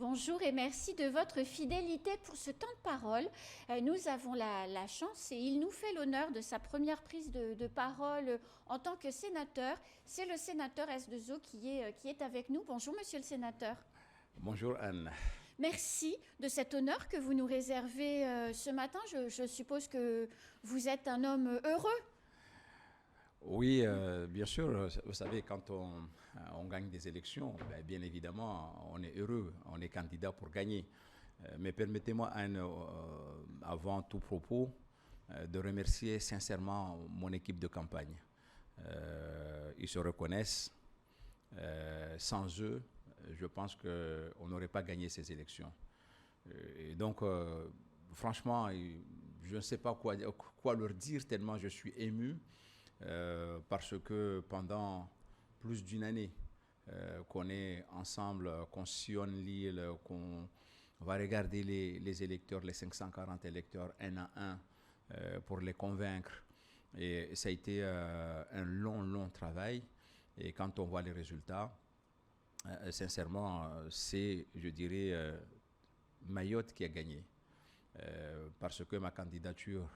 Bonjour et merci de votre fidélité pour ce temps de parole. Nous avons la chance et il nous fait l'honneur de sa première prise de parole en tant que sénateur. C'est le sénateur S2O qui est avec nous. Bonjour monsieur le sénateur. Bonjour Anne. Merci de cet honneur que vous nous réservez ce matin. Je suppose que vous êtes un homme heureux. Oui, bien sûr, vous savez, quand on gagne des élections, bien évidemment, on est heureux, on est candidat pour gagner. Mais permettez-moi, Anne, avant tout propos, de remercier sincèrement mon équipe de campagne. Ils se reconnaissent. Sans eux, je pense qu'on n'aurait pas gagné ces élections. Et donc, franchement, je ne sais pas quoi leur dire tellement je suis ému. Parce que pendant plus d'une année qu'on est ensemble, qu'on sillonne l'île, qu'on va regarder les électeurs, les 540 électeurs un à un pour les convaincre. Et ça a été un long travail. Et quand on voit les résultats, sincèrement, c'est, je dirais, Mayotte qui a gagné. Parce que ma candidature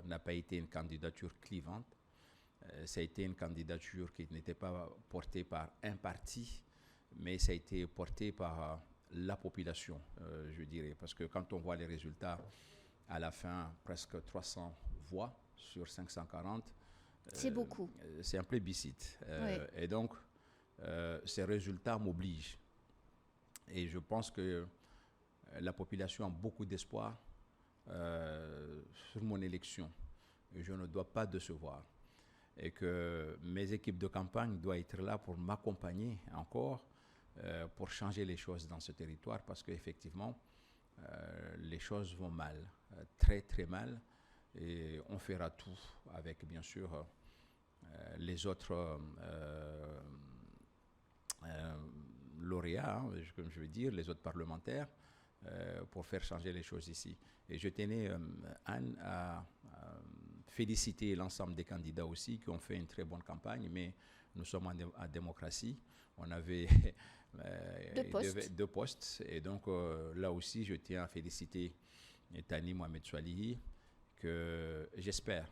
n'a pas été une candidature clivante. Ça a été une candidature qui n'était pas portée par un parti, mais ça a été porté par la population, je dirais. Parce que quand on voit les résultats, à la fin, presque 300 voix sur 540. C'est beaucoup. C'est un plébiscite. Oui. Et donc, ces résultats m'obligent. Et je pense que la population a beaucoup d'espoir sur mon élection. Et je ne dois pas décevoir. Et que mes équipes de campagne doivent être là pour m'accompagner encore, pour changer les choses dans ce territoire, parce qu'effectivement, les choses vont mal, très mal, et on fera tout avec, bien sûr, les autres lauréats, hein, comme je veux dire, les autres parlementaires, pour faire changer les choses ici. Et je tenais, Anne, à féliciter l'ensemble des candidats aussi qui ont fait une très bonne campagne, mais nous sommes en démocratie. On avait deux postes. Et donc, là aussi, je tiens à féliciter Tani Mohamed Swalihi, que j'espère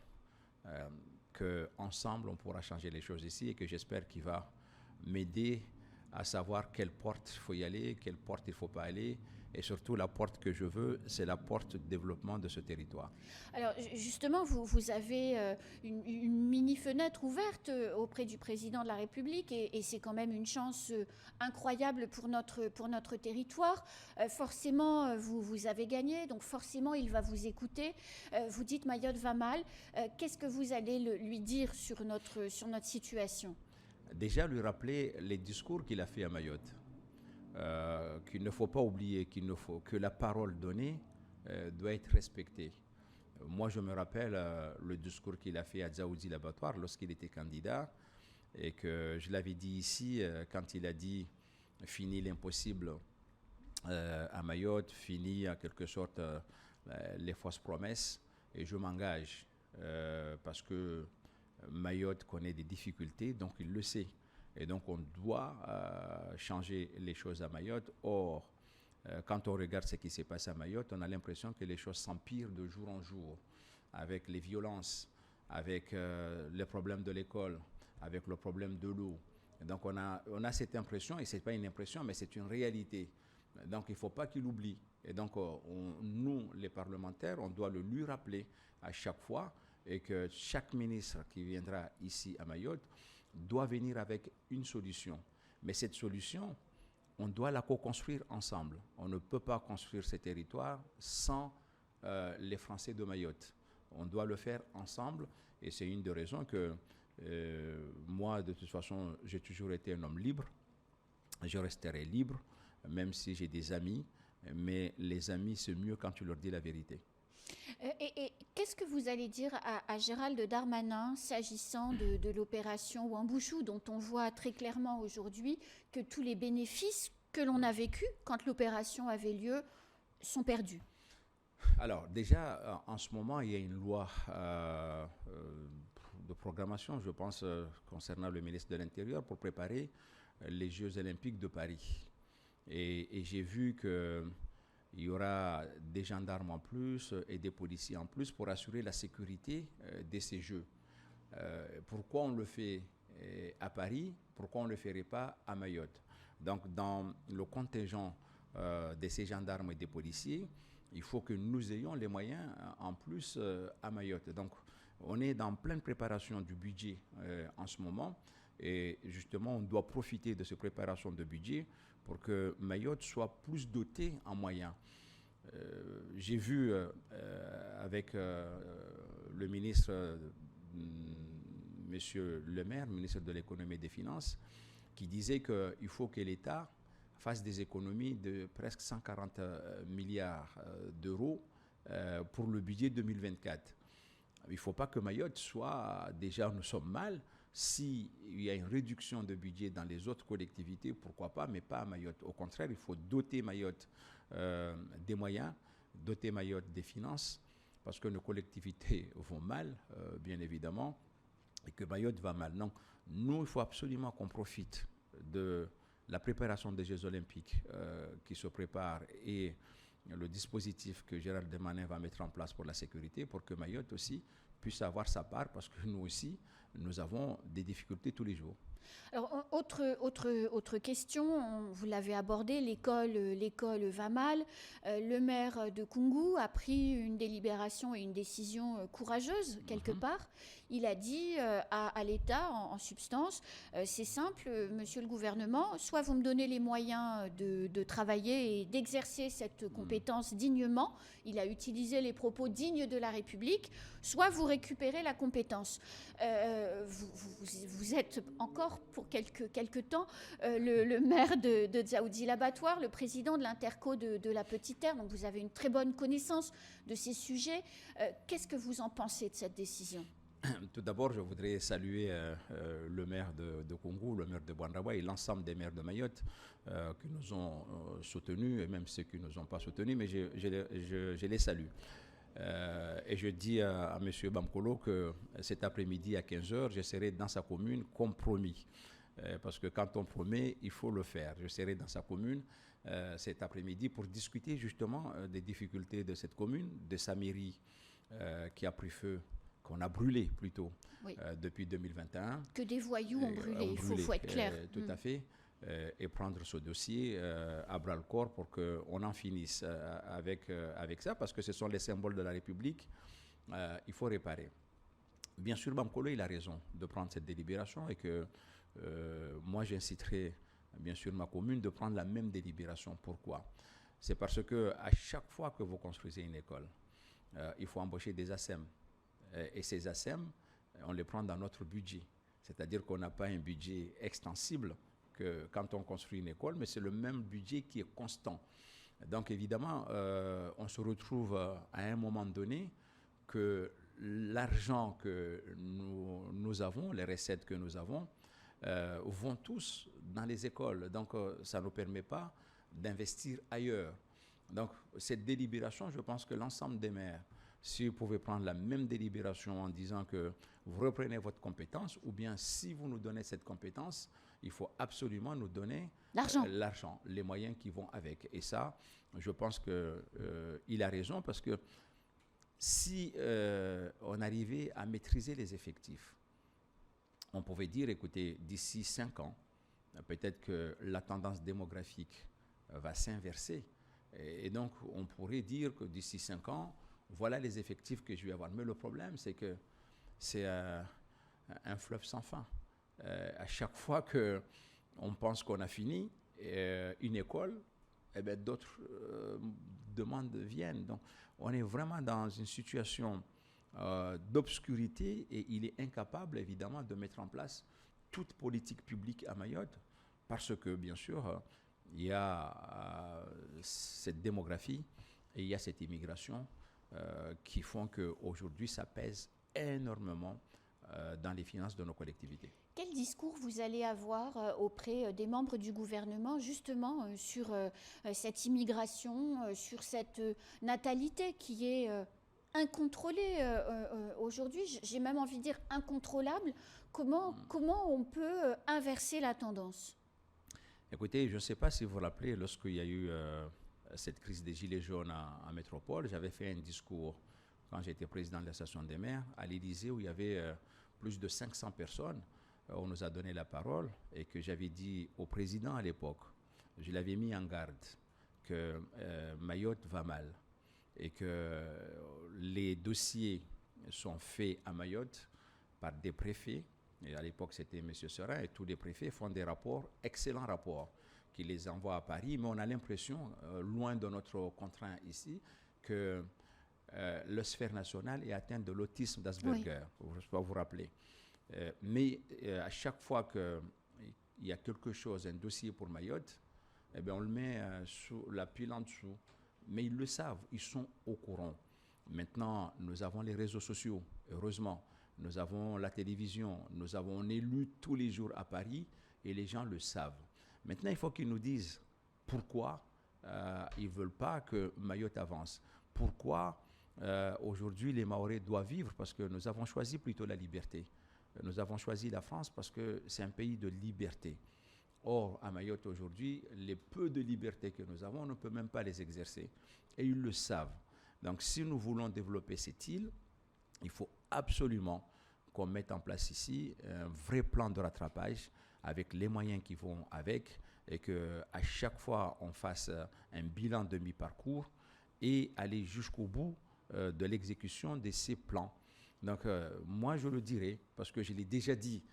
qu'ensemble, on pourra changer les choses ici et que j'espère qu'il va m'aider à savoir quelle porte il faut y aller, quelle porte il ne faut pas aller. Et surtout, la porte que je veux, c'est la porte de développement de ce territoire. Alors justement, vous avez une mini-fenêtre ouverte auprès du président de la République et c'est quand même une chance incroyable pour notre territoire. Forcément, vous avez gagné, donc forcément, il va vous écouter. Vous dites Mayotte va mal. Qu'est-ce que vous allez lui dire sur notre situation ? Déjà, lui rappeler les discours qu'il a fait à Mayotte. Qu'il ne faut pas oublier, que la parole donnée doit être respectée. Moi, je me rappelle le discours qu'il a fait à Dzaoudi l'Abattoir lorsqu'il était candidat et que je l'avais dit ici quand il a dit « fini l'impossible à Mayotte, fini en quelque sorte les fausses promesses » et je m'engage parce que Mayotte connaît des difficultés, donc il le sait. Et donc, on doit changer les choses à Mayotte. Or, quand on regarde ce qui s'est passé à Mayotte, on a l'impression que les choses s'empirent de jour en jour, avec les violences, avec les problèmes de l'école, avec le problème de l'eau. Et donc, on a cette impression, et ce n'est pas une impression, mais c'est une réalité. Donc, il ne faut pas qu'il oublie. Et donc, nous, les parlementaires, on doit le lui rappeler à chaque fois, et que chaque ministre qui viendra ici à Mayotte doit venir avec une solution. Mais cette solution, on doit la co-construire ensemble. On ne peut pas construire ce territoire sans les Français de Mayotte. On doit le faire ensemble et c'est une des raisons que moi, de toute façon, j'ai toujours été un homme libre. Je resterai libre, même si j'ai des amis. Mais les amis, c'est mieux quand tu leur dis la vérité. Et qu'est-ce que vous allez dire à Gérald Darmanin s'agissant de l'opération Wambouchou, dont on voit très clairement aujourd'hui que tous les bénéfices que l'on a vécus quand l'opération avait lieu sont perdus? Alors déjà, en ce moment, il y a une loi de programmation, je pense, concernant le ministre de l'Intérieur pour préparer les Jeux Olympiques de Paris. Et j'ai vu qu'il y aura des gendarmes en plus et des policiers en plus pour assurer la sécurité de ces Jeux. Pourquoi on le fait à Paris? Pourquoi on ne le ferait pas à Mayotte? Donc, dans le contingent de ces gendarmes et des policiers, il faut que nous ayons les moyens en plus à Mayotte. Donc, on est dans pleine préparation du budget en ce moment. Et justement, on doit profiter de cette préparation de budget pour que Mayotte soit plus dotée en moyens. J'ai vu avec le ministre, Monsieur Le Maire, ministre de l'économie et des finances, qui disait qu'il faut que l'État fasse des économies de presque 140 milliards d'euros pour le budget 2024. Il ne faut pas que Mayotte soit, déjà nous sommes mal, s'il y a une réduction de budget dans les autres collectivités, pourquoi pas, mais pas à Mayotte. Au contraire, il faut doter Mayotte des moyens, doter Mayotte des finances, parce que nos collectivités vont mal, bien évidemment, et que Mayotte va mal. Non, nous, il faut absolument qu'on profite de la préparation des Jeux Olympiques qui se préparent et le dispositif que Gérald Darmanin va mettre en place pour la sécurité, pour que Mayotte aussi puisse avoir sa part, parce que nous aussi, nous avons des difficultés tous les jours. Alors, autre question, vous l'avez abordé, l'école va mal. Le maire de Koungou a pris une délibération et une décision courageuse, quelque part. Il a dit à l'État, en substance, c'est simple, monsieur le gouvernement, soit vous me donnez les moyens de travailler et d'exercer cette compétence dignement, il a utilisé les propos dignes de la République, soit vous récupérez la compétence. Vous êtes encore pour quelques temps le maire de Dzaoudzi l'Abattoir, le président de l'interco de la Petite Terre, donc vous avez une très bonne connaissance de ces sujets. Qu'est-ce que vous en pensez de cette décision? Tout d'abord, je voudrais saluer le maire de Koungou, le maire de Bouandawa et l'ensemble des maires de Mayotte qui nous ont soutenus, et même ceux qui ne nous ont pas soutenus, mais je les salue. Et je dis à M. Bamkolo que cet après-midi à 15h, je serai dans sa commune comme promis. Parce que quand on promet, il faut le faire. Je serai dans sa commune cet après-midi pour discuter justement des difficultés de cette commune, de sa mairie qui a pris feu, qu'on a brûlé plutôt, oui, depuis 2021. Que des voyous ont brûlé, il faut être clair. Tout à fait. Et prendre ce dossier à bras-le-corps pour qu'on en finisse avec ça, parce que ce sont les symboles de la République. Il faut réparer. Bien sûr, Bamkolo, il a raison de prendre cette délibération et que moi, j'inciterai bien sûr ma commune de prendre la même délibération. Pourquoi? C'est parce que à chaque fois que vous construisez une école, il faut embaucher des ASEM. Et ces ASEM, on les prend dans notre budget. C'est-à-dire qu'on n'a pas un budget extensible que quand on construit une école, mais c'est le même budget qui est constant. Donc évidemment, on se retrouve à un moment donné que l'argent que nous avons, les recettes que nous avons, vont tous dans les écoles. Donc ça ne nous permet pas d'investir ailleurs. Donc cette délibération, je pense que l'ensemble des maires, si vous pouvez prendre la même délibération en disant que vous reprenez votre compétence, ou bien si vous nous donnez cette compétence, il faut absolument nous donner l'argent, les moyens qui vont avec. Et ça, je pense qu'il a raison, parce que si on arrivait à maîtriser les effectifs, on pouvait dire, écoutez, d'ici 5 ans, peut-être que la tendance démographique va s'inverser. Et donc, on pourrait dire que d'ici 5 ans, voilà les effectifs que je vais avoir. Mais le problème, c'est que c'est un fleuve sans fin. À chaque fois qu'on pense qu'on a fini une école, eh bien, d'autres demandes viennent. Donc, on est vraiment dans une situation d'obscurité et il est incapable, évidemment, de mettre en place toute politique publique à Mayotte parce que, bien sûr, il y a cette démographie et il y a cette immigration qui font qu'aujourd'hui, ça pèse énormément dans les finances de nos collectivités. Quel discours vous allez avoir auprès des membres du gouvernement justement sur cette immigration, sur cette natalité qui est incontrôlée aujourd'hui, j'ai même envie de dire incontrôlable. Comment on peut inverser la tendance? Écoutez, je ne sais pas si vous vous rappelez, lorsqu'il y a eu cette crise des Gilets jaunes en métropole, j'avais fait un discours quand j'étais président de l'association des maires à l'Élysée où il y avait plus de 500 personnes. On nous a donné la parole et que j'avais dit au président à l'époque, je l'avais mis en garde que Mayotte va mal et que les dossiers sont faits à Mayotte par des préfets. Et à l'époque, c'était M. Serin, et tous les préfets font des rapports, excellents rapports, qui les envoient à Paris, mais on a l'impression, loin de notre contraint ici, que le sphère nationale est atteinte de l'autisme d'Asperger, je ne sais pas vous rappeler. Mais à chaque fois qu'il y a quelque chose, un dossier pour Mayotte, eh bien on le met sous la pile en dessous. Mais ils le savent, ils sont au courant. Maintenant, nous avons les réseaux sociaux, heureusement. Nous avons la télévision, nous avons un élu tous les jours à Paris et les gens le savent. Maintenant, il faut qu'ils nous disent pourquoi ils ne veulent pas que Mayotte avance. Pourquoi aujourd'hui les Mahorais doivent vivre, parce que nous avons choisi plutôt la liberté. Nous avons choisi la France parce que c'est un pays de liberté. Or, à Mayotte aujourd'hui, les peu de libertés que nous avons, on ne peut même pas les exercer. Et ils le savent. Donc, si nous voulons développer cette île, il faut absolument qu'on mette en place ici un vrai plan de rattrapage avec les moyens qui vont avec et qu'à chaque fois, on fasse un bilan de mi-parcours et aller jusqu'au bout de l'exécution de ces plans. Donc, moi, je le dirais, parce que je l'ai déjà dit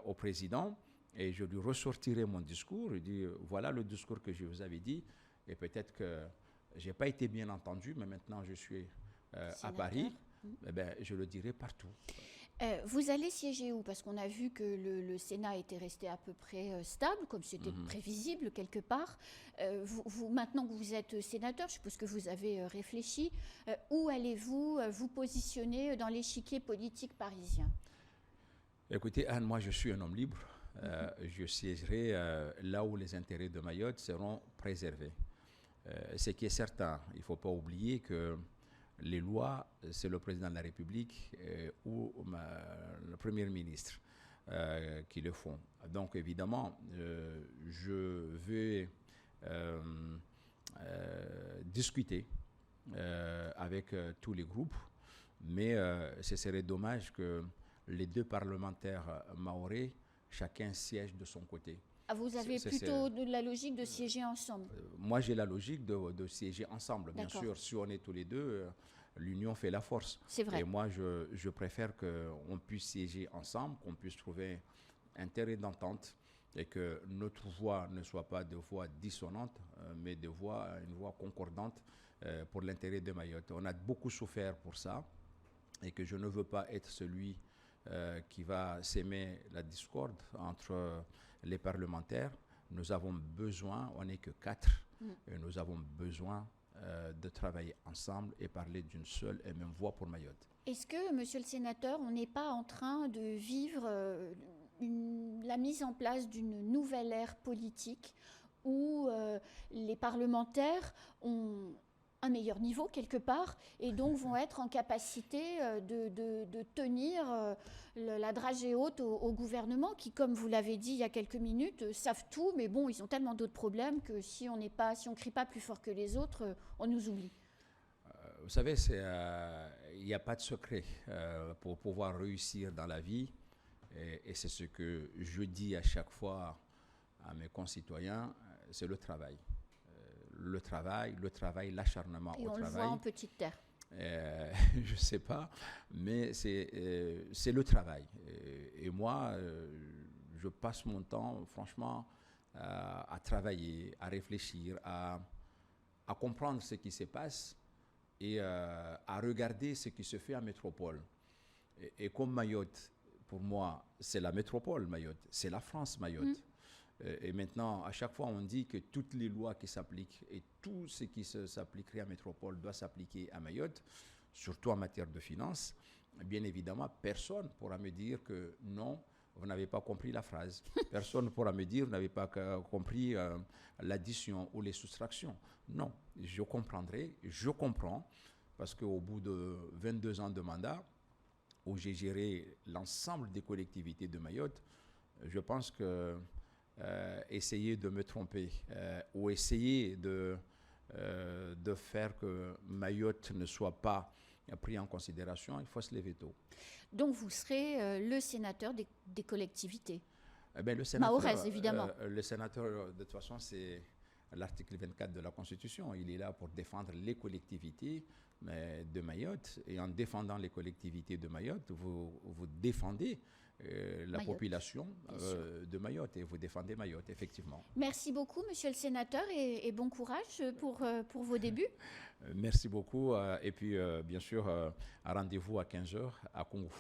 au président, et je lui ressortirai mon discours. Je dis, voilà le discours que je vous avais dit, et peut-être que je n'ai pas été bien entendu, mais maintenant je suis à Paris, eh bien, je le dirai partout. Vous allez siéger où? Parce qu'on a vu que le Sénat était resté à peu près stable, comme c'était prévisible quelque part. Maintenant que vous êtes sénateur, je suppose que vous avez réfléchi. Où allez-vous vous positionner dans l'échiquier politique parisien? Écoutez, Anne, moi je suis un homme libre. Je siégerai là où les intérêts de Mayotte seront préservés. Ce qui est certain, il ne faut pas oublier que les lois, c'est le président de la République ou le Premier ministre qui le font. Donc évidemment, je vais discuter avec tous les groupes, mais ce serait dommage que les deux parlementaires mahorais, chacun siège de son côté. Ah, vous avez plutôt de la logique de siéger ensemble? Moi, j'ai la logique de siéger ensemble. Bien sûr, si on est tous les deux, l'union fait la force. C'est vrai. Et moi, je préfère qu'on puisse siéger ensemble, qu'on puisse trouver un terrain d'entente et que notre voix ne soit pas de voix dissonante, mais une voix concordante pour l'intérêt de Mayotte. On a beaucoup souffert pour ça et que je ne veux pas être celui qui va s'aimer la discorde entre les parlementaires. Nous avons besoin, on n'est que 4, et nous avons besoin de travailler ensemble et parler d'une seule et même voix pour Mayotte. Est-ce que, monsieur le sénateur, on n'est pas en train de vivre la mise en place d'une nouvelle ère politique où les parlementaires ont un meilleur niveau quelque part et donc vont être en capacité de tenir la dragée haute au gouvernement qui, comme vous l'avez dit il y a quelques minutes, savent tout, mais bon, ils ont tellement d'autres problèmes que si on crie pas plus fort que les autres, on nous oublie. Vous savez, il n'y a pas de secret pour pouvoir réussir dans la vie et c'est ce que je dis à chaque fois à mes concitoyens, c'est le travail. Le travail, l'acharnement au travail. Et on le voit en petite terre. Je ne sais pas, mais c'est le travail. Et moi, je passe mon temps, franchement, à travailler, à réfléchir, à comprendre ce qui se passe et à regarder ce qui se fait en métropole. Et comme Mayotte, pour moi, c'est la métropole Mayotte, c'est la France Mayotte. Et maintenant, à chaque fois, on dit que toutes les lois qui s'appliquent et tout ce qui s'appliquerait à métropole doit s'appliquer à Mayotte, surtout en matière de finances. Bien évidemment, personne ne pourra me dire que non, vous n'avez pas compris la phrase. Personne ne pourra me dire, vous n'avez pas compris l'addition ou les soustractions. Non, je comprendrai, je comprends, parce qu'au bout de 22 ans de mandat, où j'ai géré l'ensemble des collectivités de Mayotte, je pense que essayer de me tromper ou essayer de faire que Mayotte ne soit pas pris en considération, il faut se lever tôt. Donc vous serez le sénateur des collectivités. Eh bien, le sénateur, Mahoraises, évidemment. Le sénateur, de toute façon, c'est l'article 24 de la Constitution. Il est là pour défendre les collectivités de Mayotte. Et en défendant les collectivités de Mayotte, vous défendez la Mayotte, population de Mayotte et vous défendez Mayotte, effectivement. Merci beaucoup, monsieur le sénateur, et bon courage pour vos débuts. Merci beaucoup. Et puis, bien sûr, rendez-vous à 15h à Congo.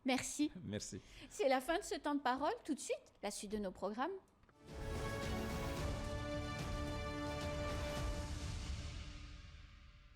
Merci. Merci. C'est la fin de ce temps de parole. Tout de suite, la suite de nos programmes.